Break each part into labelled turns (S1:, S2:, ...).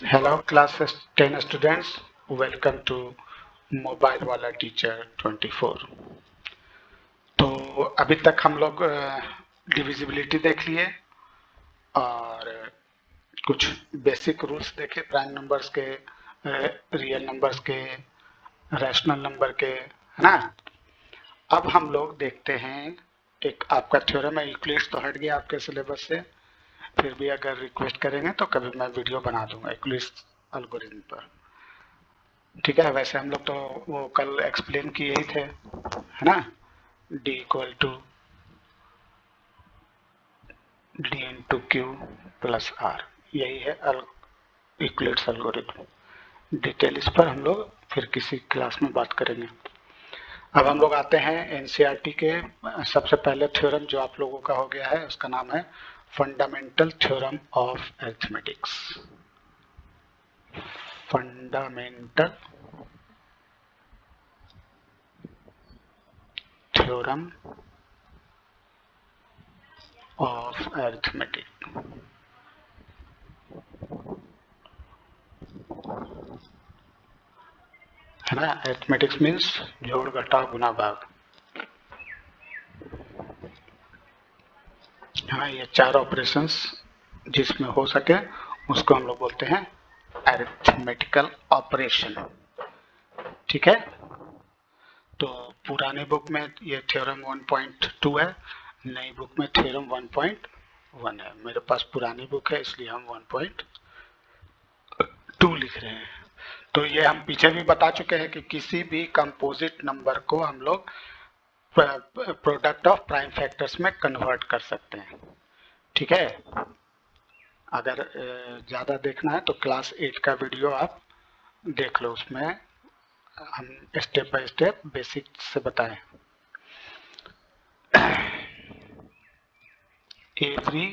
S1: Hello class 10 students, welcome to mobile वाला teacher 24। तो अभी तक हम लोग डिविजिबिलिटी देख लिए और कुछ बेसिक रूल्स देखे, प्राइम नंबर्स के, रियल नंबर्स के, रैशनल नंबर के, है ना। अब हम लोग देखते हैं, एक आपका थ्योरम है, यूक्लिड्स तो हट गया आपके सिलेबस से, फिर भी अगर रिक्वेस्ट करेंगे तो कभी मैं वीडियो बना दूंगा यूक्लिड्स एल्गोरिथम पर। ठीक है, वैसे हम लोग तो वो कल एक्सप्लेन किए ही थे, है ना। D equal to D into Q plus R, यही है यूक्लिड्स एल्गोरिथम। डिटेल इस पर हम लोग फिर किसी क्लास में बात करेंगे। अब हम लोग आते हैं एनसीईआरटी के सबसे पहले थ्योरम जो आप लोगों का हो गया है, उसका नाम है fundamental theorem of arithmetics. Fundamental theorem of arithmetic, है ना। अरिथमेटिक्स मीन्स जोड़ घटाव गुना भाग। हाँ, ये चार ऑपरेशंस जिसमें हो सके उसको हम लोग बोलते हैं अरिथमेटिकल ऑपरेशन। ठीक है, तो पुराने बुक में ये थ्योरम 1.2 है, नई बुक में थ्योरम 1.1 है। मेरे पास पुरानी बुक है इसलिए हम 1.2 लिख रहे हैं। तो ये हम पीछे भी बता चुके हैं कि किसी भी कंपोजिट नंबर को हम लोग प्रोडक्ट ऑफ प्राइम फैक्टर्स में कन्वर्ट कर सकते हैं। ठीक है, अगर ज़्यादा देखना है तो क्लास 8 का वीडियो आप देख लो, उसमें हम स्टेप बाय स्टेप बेसिक से बताएं। Every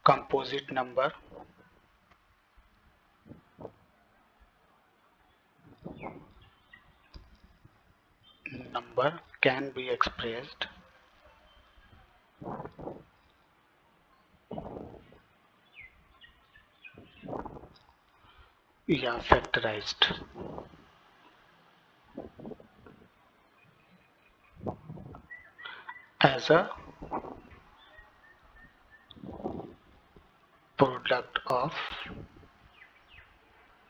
S1: composite number can be expressed या factorised as a product of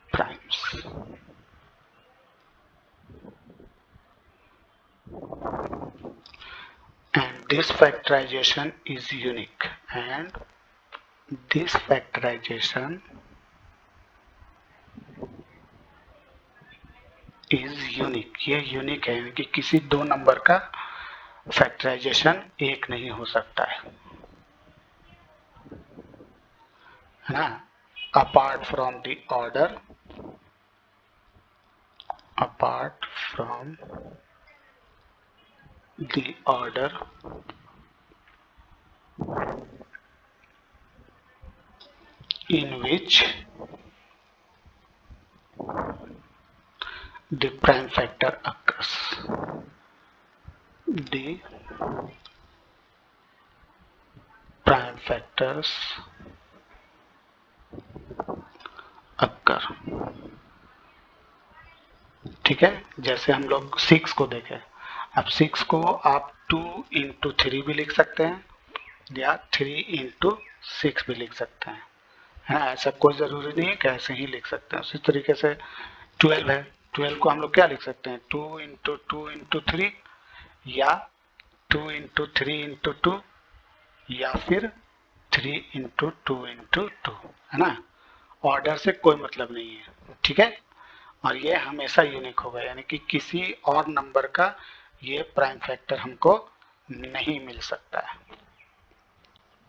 S1: primes, and this factorization is unique, and this factorization is unique। ये यूनिक है, यानी कि किसी दो नंबर का फैक्टराइजेशन एक नहीं हो सकता है ना। Apart from the order, apart from the order in which the prime factor occurs, the prime factors occur। ठीक है, जैसे हम लोग 6 को देखें, अब 6 को आप 2 इंटू 3 भी लिख सकते हैं या 3 इंटू 6 भी लिख सकते हैं, है ना। ऐसा कोई जरूरी नहीं है कि ऐसे ही लिख सकते हैं। उसी तरीके से 12 है, 12 को हम लोग क्या लिख सकते हैं, 2 इंटू 2 इंटू 3 या 2 इंटू 3 इंटू 2 या फिर 3 इंटू 2 इंटू 2, है ना। ऑर्डर से कोई मतलब नहीं है, ठीक है। और ये हमेशा यूनिक होगा, यानी कि किसी और नंबर का ये प्राइम फैक्टर हमको नहीं मिल सकता है।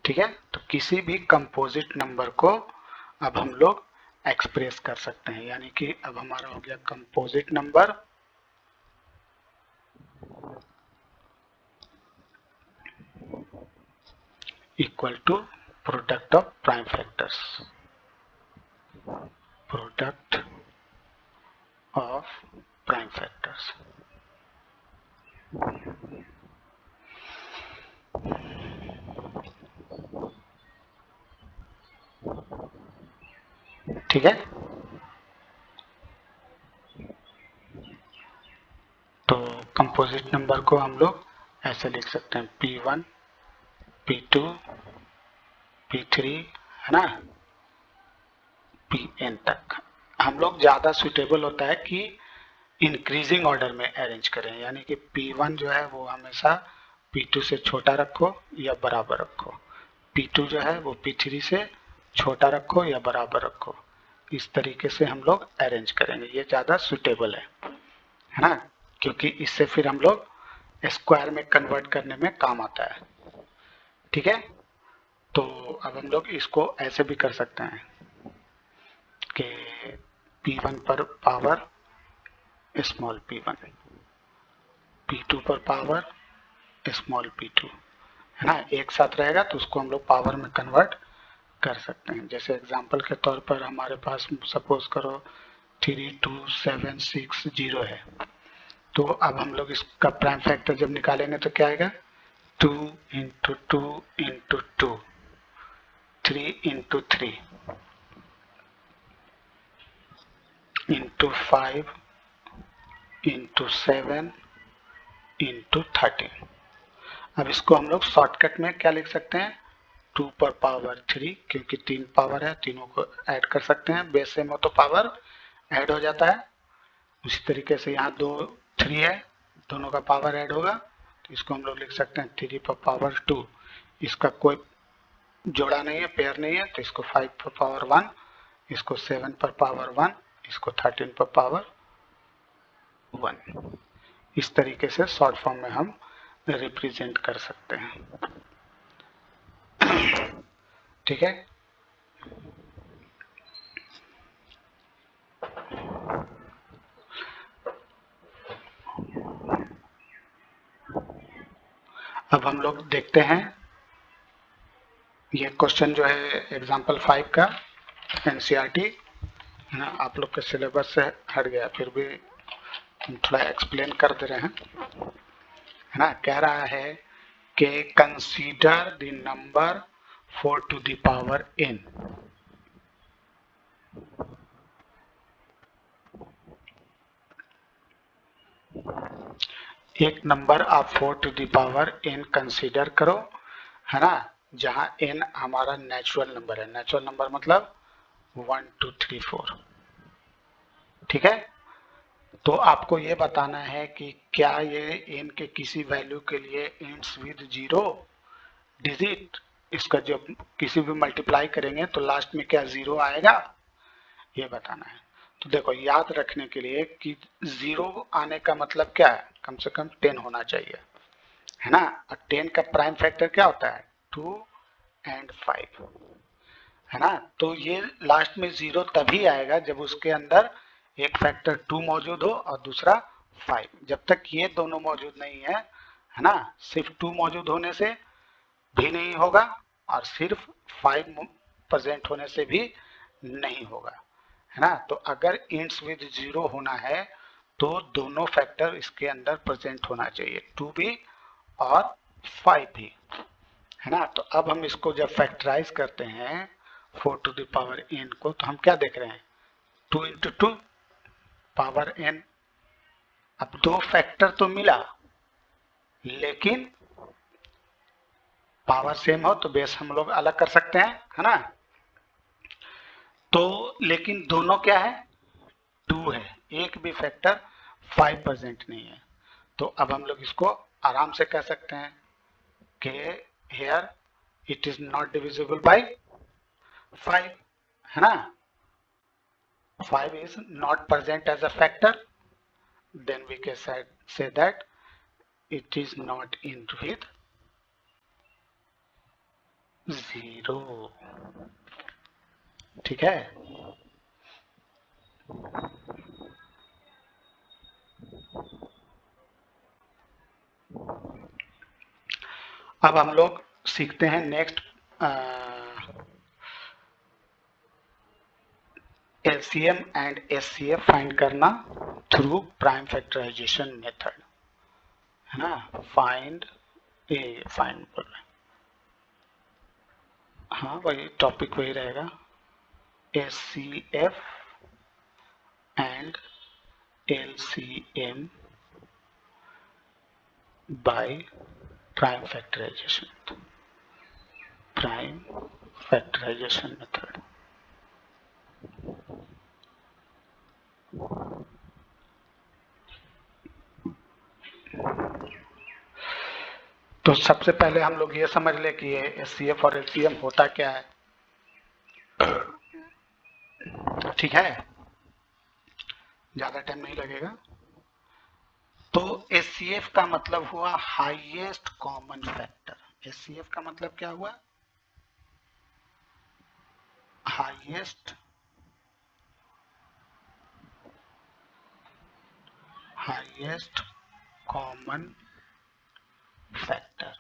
S1: ठीक है, तो किसी भी कंपोजिट नंबर को अब हम लोग एक्सप्रेस कर सकते हैं, यानी कि अब हमारा हो गया composite number equal to product of prime factors, product of prime factors. ठीक है। तो कंपोजिट नंबर को हम लोग ऐसे लिख सकते हैं P1, P2, P3, है ना, Pn तक। हम लोग ज्यादा सुटेबल होता है कि इंक्रीजिंग ऑर्डर में अरेंज करें, यानी कि P1 जो है वो हमेशा P2 से छोटा रखो या बराबर रखो, P2 जो है वो P3 से छोटा रखो या बराबर रखो। इस तरीके से हम लोग अरेंज करेंगे, ये ज्यादा सुटेबल है ना, क्योंकि इससे फिर हम लोग स्क्वायर में कन्वर्ट करने में काम आता है। ठीक है। तो अब हम लोग इसको ऐसे भी कर सकते हैं कि P1 पर पावर स्मॉल p1, P2 पर पावर स्मॉल p2, है ना, एक साथ रहेगा तो उसको हम लोग पावर में कन्वर्ट कर सकते हैं। जैसे एग्जांपल के तौर पर हमारे पास सपोज करो 32760 है, तो अब हम लोग इसका प्राइम फैक्टर जब निकालेंगे तो क्या आएगा, 2 into 2 into 2, 3 into 3 into 5 into 7 into 13। अब इसको हम लोग शॉर्टकट में क्या लिख सकते हैं, 2 पर पावर 3, क्योंकि 3 पावर है, तीनों को ऐड कर सकते हैं, बेस सेम हो तो पावर ऐड हो जाता है। उसी तरीके से यहाँ 3 है, दोनों का पावर ऐड होगा, तो इसको हम लोग लिख सकते हैं 3 पर पावर 2, इसका कोई जोड़ा नहीं है, पेयर नहीं है, तो इसको 5 पर पावर 1, इसको 7 पर पावर 1, इसको 13 पर पावर 1। इस तरीके से शॉर्ट फॉर्म में हम रिप्रेजेंट कर सकते हैं। ठीक है। अब हम लोग देखते हैं ये क्वेश्चन जो है एग्जाम्पल 5 का एनसीईआरटी है ना, आप लोग के सिलेबस से हट गया, फिर भी थोड़ा एक्सप्लेन कर दे रहे हैं, है ना। कह रहा है कि consider the number 4 to the power n। एक नंबर आप 4 to the power n consider करो, है ना, जहां n हमारा नेचुरल नंबर है। नेचुरल नंबर मतलब 1 2 3 4। ठीक है। तो आपको ये बताना है कि क्या ये n के किसी वैल्यू के लिए एंड्स विद 0 डिजिट, इसका जब किसी भी मल्टीप्लाई करेंगे तो लास्ट में क्या 0 आएगा, ये बताना है। तो देखो याद रखने के लिए कि 0 आने का मतलब क्या है, कम से कम 10 होना चाहिए, है ना। और 10 का प्राइम फैक्टर क्या होता है, 2 एंड 5, है ना। तो ये लास्ट में 0 तभी आएगा जब उसके अंदर एक फैक्टर 2 मौजूद हो और दूसरा 5। जब तक ये दोनों मौजूद नहीं है ना, सिर्फ 2 मौजूद होने से भी नहीं होगा और सिर्फ 5 प्रेजेंट होने से भी नहीं होगा, है ना। तो अगर इंट्स विद 0 होना है तो दोनों फैक्टर इसके अंदर प्रेजेंट होना चाहिए, 2 भी और 5 भी, है ना। तो अब हम इसको जब फैक्टराइज करते हैं 4 to the power n को, तो हम क्या देख रहे हैं, 2 इंटू 2 पावर n। अब दो फैक्टर तो मिला, लेकिन पावर सेम हो तो बेस हम लोग अलग कर सकते हैं, है ना। तो लेकिन दोनों क्या है, 2 है, एक भी फैक्टर 5 प्रेजेंट नहीं है। तो अब हम लोग इसको आराम से कह सकते हैं कि here it is not divisible by 5, है ना। 5 is not present as a factor, then we can say that it is not in with 0। ठीक है। अब हम लोग सीखते हैं next LCM and HCF find करना थ्रू प्राइम फैक्टराइजेशन मेथड, है ना। फाइंड फाइंड बोल रहे, हाँ वही टॉपिक वही रहेगा। HCF and LCM by prime factorization method. तो सबसे पहले हम लोग ये समझ ले कि ये HCF और LCM होता क्या है। ठीक है, ज्यादा टाइम नहीं लगेगा। तो HCF का मतलब हुआ हाईएस्ट कॉमन फैक्टर। HCF का मतलब क्या हुआ? हाईएस्ट कॉमन फैक्टर,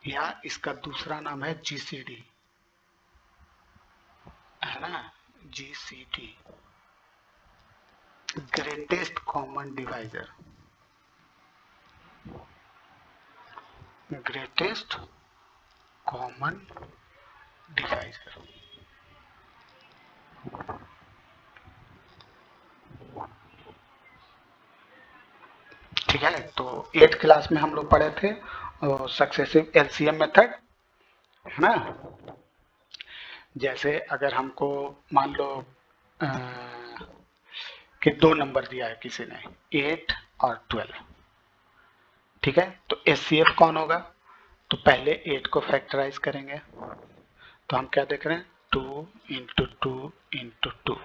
S1: या इसका दूसरा नाम है GCD, है ना, GCD, greatest common divisor. Greatest common divisor. ठीक है, तो 8th क्लास में हम लोग पढ़े थे सक्सेसिव LCM मेथड, है ना। जैसे अगर हमको मान लो कि 2 नंबर दिया है किसी ने, 8 और 12। ठीक है, तो HCF कौन होगा? तो पहले 8 को फैक्टराइज करेंगे, तो हम क्या देख रहे हैं, 2 इंटू 2 इंटू 2।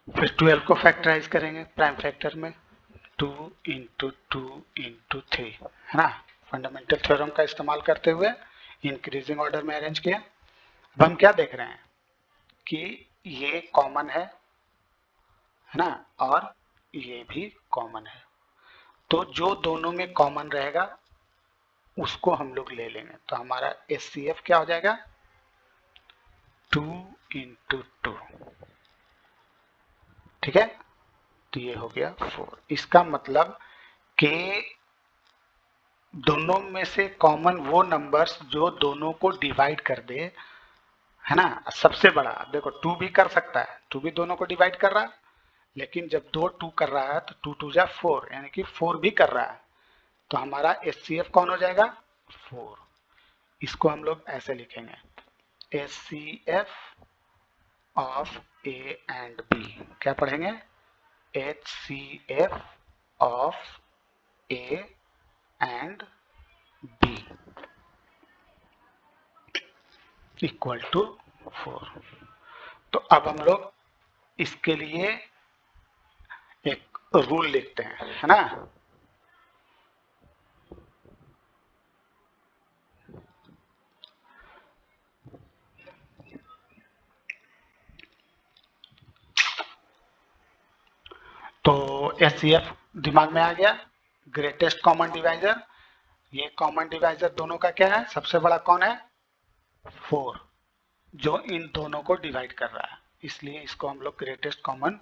S1: फिर 12 को फैक्टराइज करेंगे प्राइम फैक्टर में, 2 इंटू 2 इंटू 3, है ना। फंडामेंटल थ्योरम का इस्तेमाल करते हुए इंक्रीजिंग ऑर्डर में अरेंज किया। अब हम क्या देख रहे हैं कि ये कॉमन है ना, और ये भी कॉमन है। तो जो दोनों में कॉमन रहेगा उसको हम लोग ले लेंगे। तो हमारा HCF क्या हो जाएगा, 2 इंटू 2। ठीक है, तो ये हो गया 4। इसका मतलब कि दोनों में से कॉमन वो नंबर्स जो दोनों को डिवाइड कर दे, है ना। सबसे बड़ा देखो 2 भी कर सकता है, 2 भी दोनों को डिवाइड कर रहा है, लेकिन जब 2 कर रहा है तो 2 2 जा 4, यानी कि 4 भी कर रहा है। तो हमारा HCF कौन हो जाएगा, 4। इसको हम लोग ऐसे लिखेंगे, HCF of A and B। क्या पढ़ेंगे, HCF of A and B equal to 4। तो अब हम लोग इसके लिए एक रूल लिखते हैं, है ना। तो HCF दिमाग में आ गया, ग्रेटेस्ट कॉमन डिवाइजर। ये कॉमन डिवाइजर दोनों का क्या है, सबसे बड़ा कौन है, 4, जो इन दोनों को डिवाइड कर रहा है, इसलिए इसको हम लोग ग्रेटेस्ट कॉमन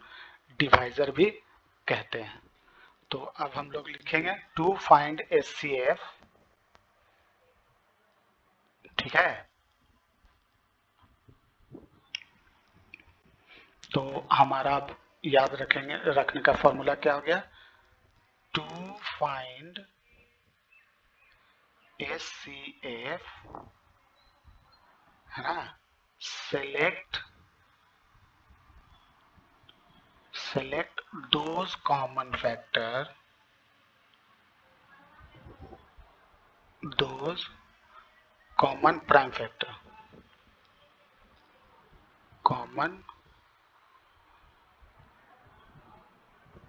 S1: डिवाइजर भी कहते हैं। तो अब हम लोग लिखेंगे टू फाइंड HCF। ठीक है, तो हमारा अब याद रखने का फॉर्मूला क्या हो गया, टू फाइंड HCF, है ना, select those common factor, those common prime factor, common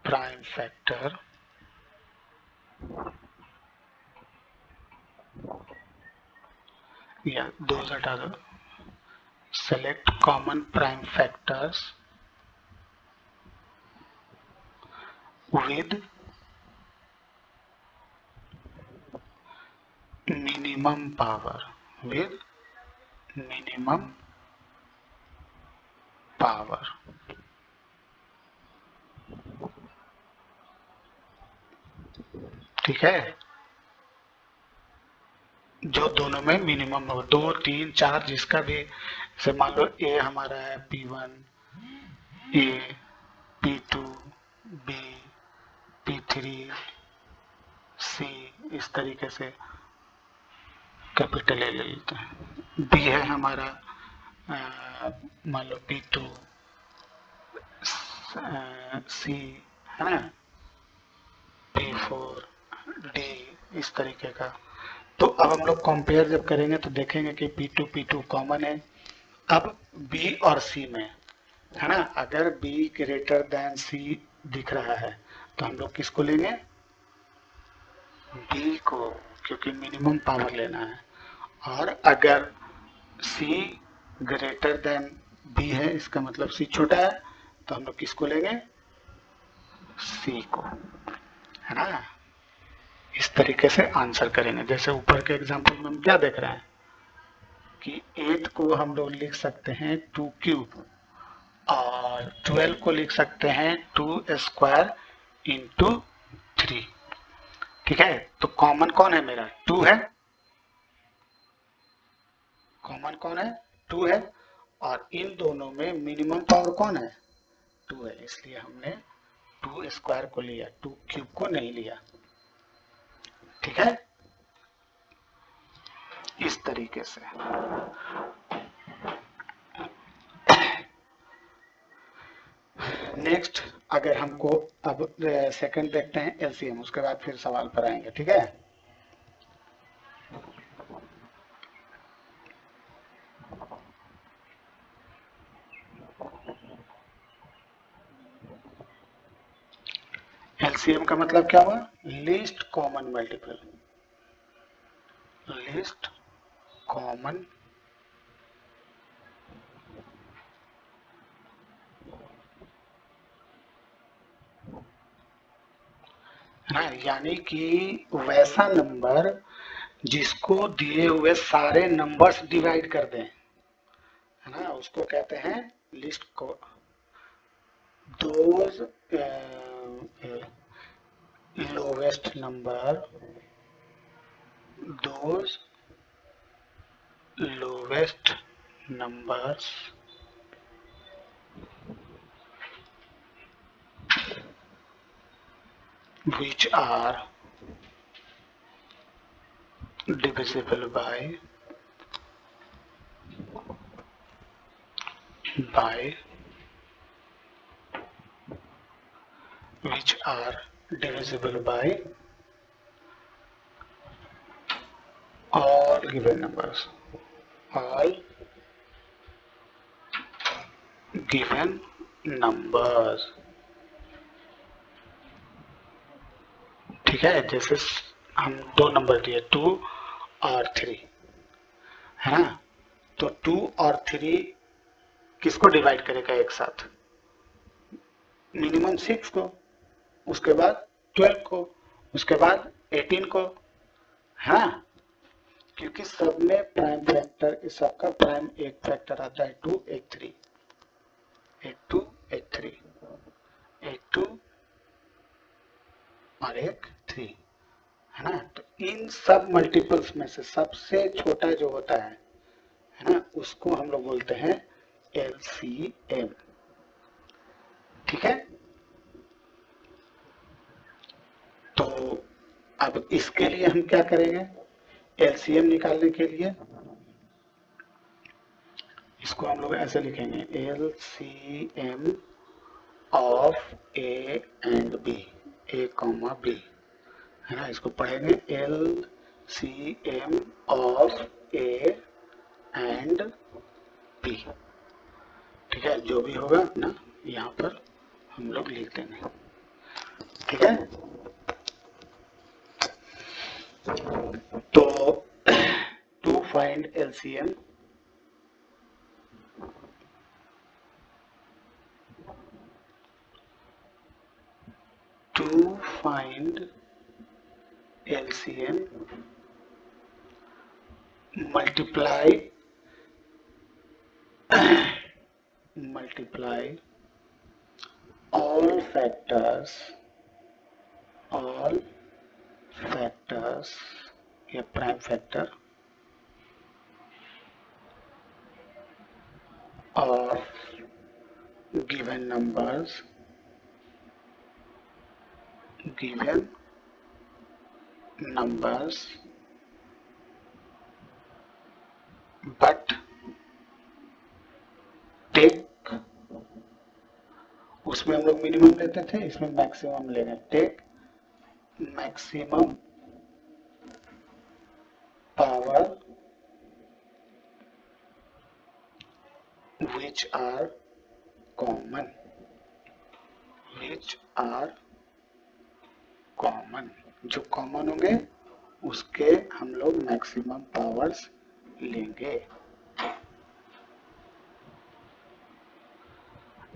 S1: prime factor या those हटा दो, select common prime factors with minimum power, with minimum power। ठीक है, जो दोनों में मिनिमम हो, 2, 3, 4 जिसका भी, जैसे मान लो ए हमारा है P1, ए, P2, B, P3, C, इस तरीके से कैपिटल ए ले लेते हैं। बी है हमारा मान लो P2, सी है ना, P4, D, इस तरीके का। तो अब हम लोग कंपेयर जब करेंगे तो देखेंगे कि P2 कॉमन है। अब B और C में है ना, अगर B ग्रेटर देन C दिख रहा है तो हम लोग किसको लेंगे, B को, क्योंकि मिनिमम पावर लेना है। और अगर C ग्रेटर देन B है, इसका मतलब C छोटा है, तो हम लोग किसको लेंगे, C को, है ना। इस तरीके से आंसर करेंगे। जैसे ऊपर के एग्जांपल में हम क्या देख रहे हैं कि 8 को हम लोग लिख सकते हैं 2 क्यूब और 12 को लिख सकते हैं 2 स्क्वायर इंटू 3। ठीक है, तो कॉमन कौन है मेरा, 2 है, कॉमन कौन है, 2 है, और इन दोनों में मिनिमम पावर कौन है, 2 है, इसलिए हमने 2 स्क्वायर को लिया, 2 क्यूब को नहीं लिया। ठीक है, इस तरीके से। नेक्स्ट, अगर हमको अब सेकंड देखते हैं एलसीएम, उसके बाद फिर सवाल पर आएंगे। ठीक है, एलसीएम का मतलब क्या हुआ, least common multiple, least common है, यानी कि वैसा नंबर जिसको दिए हुए सारे नंबर्स डिवाइड कर दें, है ना, उसको कहते हैं लिस्ट को। Those lowest number, those lowest numbers which are divisible by which are divisible by all given numbers, all given numbers। ठीक है, जैसे हम दो नंबर दिए 2 और 3, है ना, तो 2 और 3 किसको डिवाइड करेगा एक साथ, मिनिमम 6 को, उसके बाद 12 को, उसके बाद 18 को, है ना, क्योंकि सब में प्राइम फैक्टर, इस सबका प्राइम एक फैक्टर आता है 2, 1, 3, 1, 2, 1, 3, 1, 2 और 1, 3, है ना। तो इन सब मल्टीपल्स में से सबसे छोटा जो होता है ना, उसको हम लोग बोलते हैं एलसीएम। ठीक है, तो अब इसके लिए हम क्या करेंगे, एलसीएम निकालने के लिए इसको हम लोग ऐसे लिखेंगे, LCM of A and B, A comma B, है ना, इसको पढ़ेंगे LCM of A and B. ठीक है, जो भी होगा ना यहाँ पर हम लोग लिख देंगे। ठीक है, तो to find LCM, to find LCM, multiply all factors, all factors, ये prime factor of given numbers but take, उसमें हम लोग मिनिमम लेते थे, इसमें मैक्सिमम लेंगे। Take maximum power which are common, जो कॉमन होंगे उसके हम लोग मैक्सिमम पावर्स लेंगे।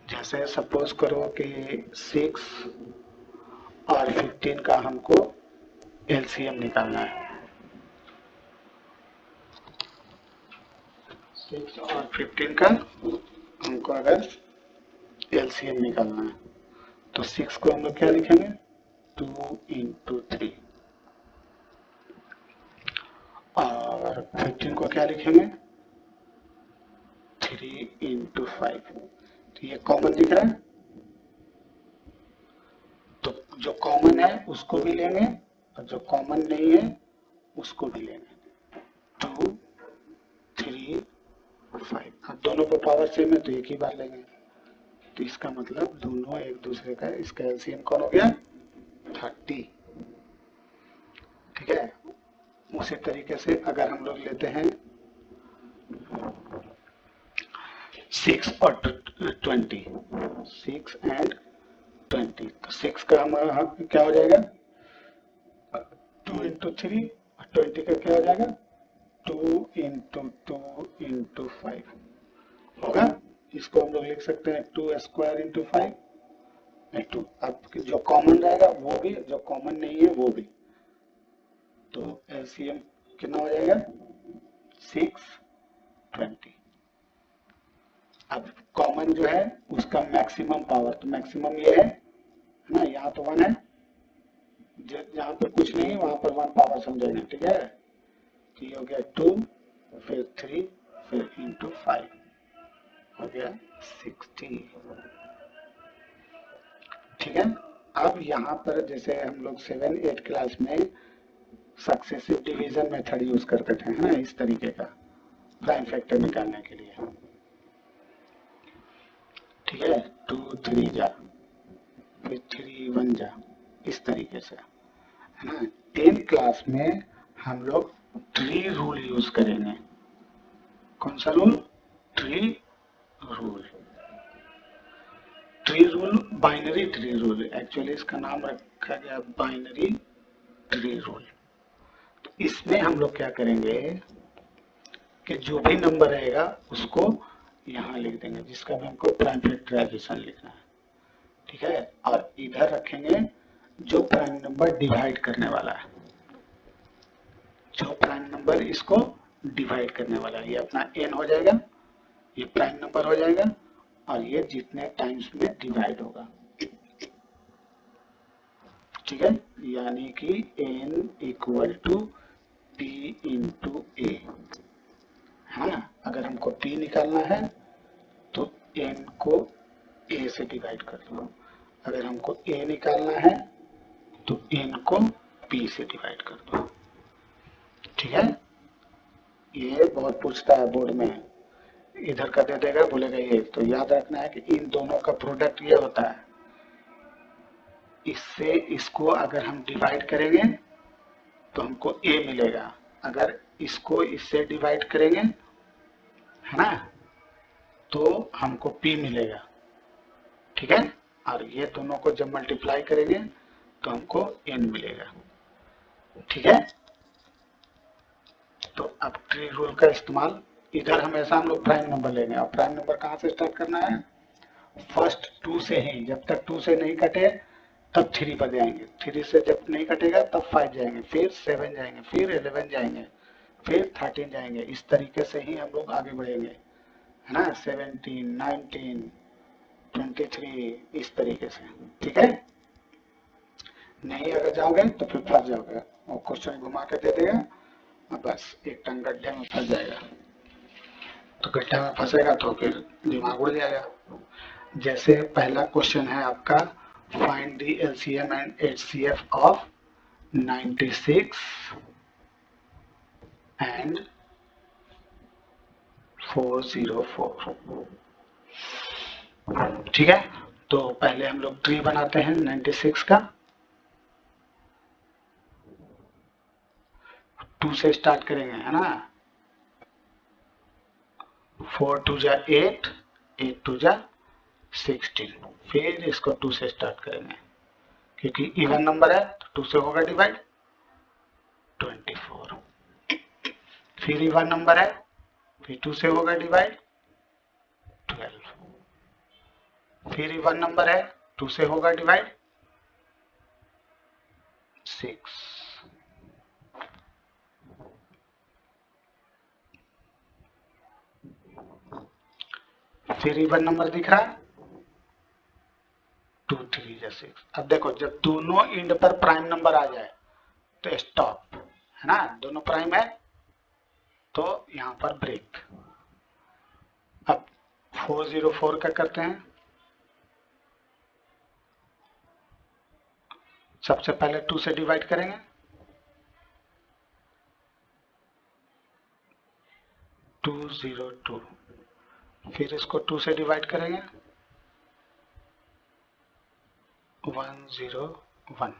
S1: जैसे सपोज करो कि 6 और 15 का हमको एलसीएम निकालना है। 6 और 15 का हमको अगर एलसीएम निकालना है तो 6 को हम लोग क्या लिखेंगे, 2 into 3, और 15 को क्या लिखेंगे, 3 into 5। तो ये कॉमन दिख रहा है, तो जो कॉमन है उसको भी लेंगे और जो कॉमन नहीं है उसको भी लेंगे। 2, 3, 5। अब दोनों पर पावर सेम है तो एक ही बार लेंगे, तो इसका मतलब दोनों एक दूसरे का, इसका एलसीएम कौन हो गया, 30। ठीक है। उसी तरीके से अगर हम लोग लेते हैं 6 और 20, 6 and 20, तो 6 का हमारा क्या हो जाएगा, 2 into 3, और 20 का क्या हो जाएगा, 2 into 2 into 5 होगा। इसको हम लोग लिख सकते हैं 2 square into 5 2। अब जो कॉमन रहेगा वो भी, जो कॉमन नहीं है वो भी, तो एलसीएम कितना हो जाएगा, 6, 20। अब कॉमन जो है उसका मैक्सिमम पावर, तो मैक्सिमम ये है ना, यहाँ तो 1 है, जहाँ पे कुछ नहीं है वहां पर 1 पावर समझेंगे। ठीक है, तो ये हो गया 2, फिर 3, फिर इंटू 5 हो गया 60। ठीक है। अब यहाँ पर जैसे हम लोग 7, 8 क्लास में सक्सेसिव डिवीजन मेथड यूज करते थे, है ना, इस तरीके का प्राइम फैक्टर निकालने के लिए। ठीक है, 2, 3 जा, फिर 3, 1 जा, इस तरीके से, है ना। 10 क्लास में हम लोग ट्री रूल यूज करेंगे। कौन सा rule, tree rule. Tree rule, binary tree rule, actually इसका नाम रखा गया बाइनरी ट्री रूल। तो इसमें हम लोग क्या करेंगे कि जो भी नंबर रहेगा उसको यहाँ लिख देंगे, जिसका भी हमको प्राइम फैक्टराइजेशन लिखना है। ठीक है, और इधर रखेंगे जो प्राइम नंबर डिवाइड करने वाला है, जो प्राइम नंबर इसको डिवाइड करने वाला है, ये अपना n हो जाएगा, ये प्राइम नंबर हो जाएगा, और ये जितने टाइम्स में डिवाइड होगा। ठीक है, यानी कि n equal to p into A. हाँ, अगर हमको p निकालना है तो n को a से डिवाइड कर दो, अगर हमको a निकालना है तो n को p से डिवाइड कर दो। ठीक है, ये बहुत पूछता है बोर्ड में, इधर का दे देगा, बोलेगा ये, तो याद रखना है कि इन दोनों का प्रोडक्ट ये होता है। इससे इसको अगर हम डिवाइड करेंगे तो हमको a मिलेगा, अगर इसको इससे डिवाइड करेंगे, है ना, तो हमको p मिलेगा। ठीक है, और ये दोनों को जब मल्टीप्लाई करेंगे तो हमको n मिलेगा। ठीक है, तो अब ट्री रूल का इस्तेमाल, इधर हमेशा हम लोग प्राइम नंबर लेंगे, और प्राइम नंबर कहाँ से स्टार्ट करना है, फर्स्ट 2 से ही, जब तक 2 से नहीं कटे तब 3 पर जाएंगे, 3 से जब नहीं कटेगा तब 5 जाएंगे, फिर 7 जाएंगे, फिर 11 जाएंगे, फिर 13 जाएंगे। इस तरीके से ही हम लोग आगे बढ़ेंगे, है ना, 17, 19, 23, इस तरीके से। ठीक है, नहीं अगर जाओगे तो फिर फंस जाओगे, और क्वेश्चन घुमा के दे देगा और बस एक टंग गड्ढे में फंस जाएगा। तो गड्ढा में फंसेगा तो फिर दिमाग उड़ जाएगा। जैसे पहला क्वेश्चन है आपका, find the LCM and HCF of 96 and 404। ठीक है, तो पहले हम लोग ट्री बनाते हैं 96 का। 2 से स्टार्ट करेंगे, है ना। 4 2 जा 8, 8 2 जा 16। फिर इसको 2 से स्टार्ट करेंगे क्योंकि इवन नंबर है तो 2 से होगा डिवाइड, 24। फिर इवन नंबर है, फिर 2 से होगा डिवाइड, 12। फिर इवन नंबर है, 2 से होगा डिवाइड, 6। फिर इवन नंबर दिख रहा है, 2 3 जा 6। अब देखो जब दोनों एंड पर प्राइम नंबर आ जाए तो स्टॉप, है ना। दोनों प्राइम है तो यहां पर ब्रेक। अब 404 का करते हैं। सबसे पहले 2 से डिवाइड करेंगे, 202। फिर इसको 2 से डिवाइड करेंगे, 101।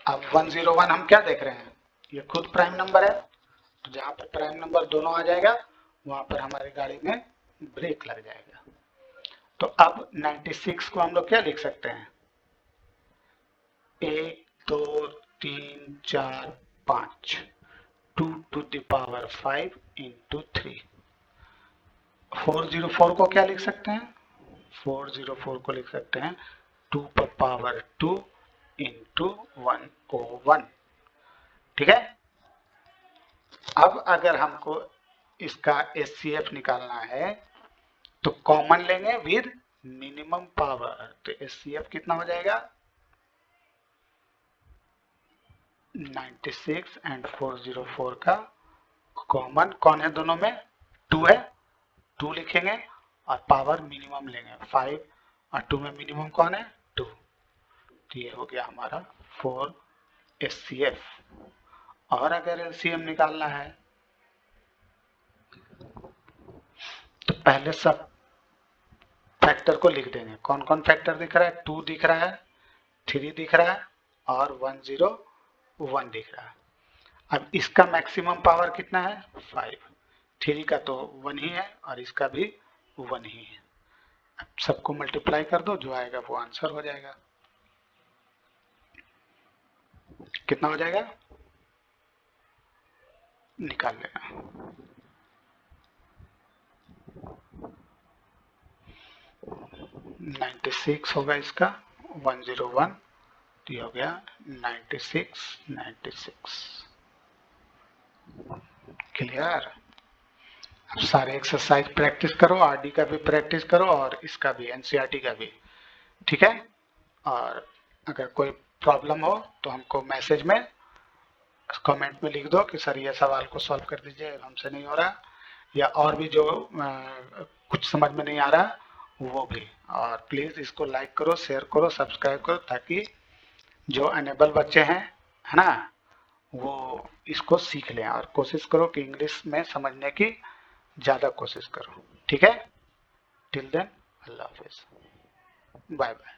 S1: अब 101 हम क्या देख रहे हैं, ये खुद प्राइम नंबर है, तो जहां पर प्राइम नंबर दोनों आ जाएगा वहां पर हमारी गाड़ी में ब्रेक लग जाएगा। तो अब 96 को हम लोग क्या लिख सकते हैं, 1 2 3 4 5, 2 to the power 5 into 3। 404 को क्या लिख सकते हैं, 404 को लिख सकते हैं 2 पर पावर 2 इंटू 101। ठीक है। अब अगर हमको इसका एचसीएफ निकालना है तो कॉमन लेंगे विद मिनिमम पावर, तो एचसीएफ कितना हो जाएगा, 96 एंड 404 का कॉमन कौन है दोनों में, 2 है, 2 लिखेंगे और पावर मिनिमम लेंगे 5, और 2 में मिनिमम कौन है, 2। तो ये हो गया हमारा 4 एचसीएफ। और अगर एलसीएम निकालना है तो पहले सब फैक्टर को लिख देंगे। कौन कौन फैक्टर दिख रहा है, 2 दिख रहा है, 3 दिख रहा है और 101 दिख रहा है। अब इसका मैक्सिमम पावर कितना है, 5। 3 का तो 1 ही है और इसका भी 1 ही है। अब सबको मल्टीप्लाई कर दो, जो आएगा वो आंसर हो जाएगा। कितना हो जाएगा, निकाल लेना। नाइन्टी सिक्स होगा इसका, 101, तो ये हो गया 96। क्लियर। अब सारे एक्सरसाइज प्रैक्टिस करो, आरडी का भी प्रैक्टिस करो और इसका भी, एनसीईआरटी का भी। ठीक है। और अगर कोई प्रॉब्लम हो तो हमको मैसेज में, कमेंट में लिख दो कि सर ये सवाल को सॉल्व कर दीजिए, हमसे नहीं हो रहा, या और भी जो कुछ समझ में नहीं आ रहा वो भी। और प्लीज़ इसको लाइक करो, शेयर करो, सब्सक्राइब करो, ताकि जो अनेबल बच्चे हैं, है ना, वो इसको सीख लें। और कोशिश करो कि इंग्लिश में समझने की ज़्यादा कोशिश करो। ठीक है। टिल देन, अल्लाह हाफिज़, बाय बाय।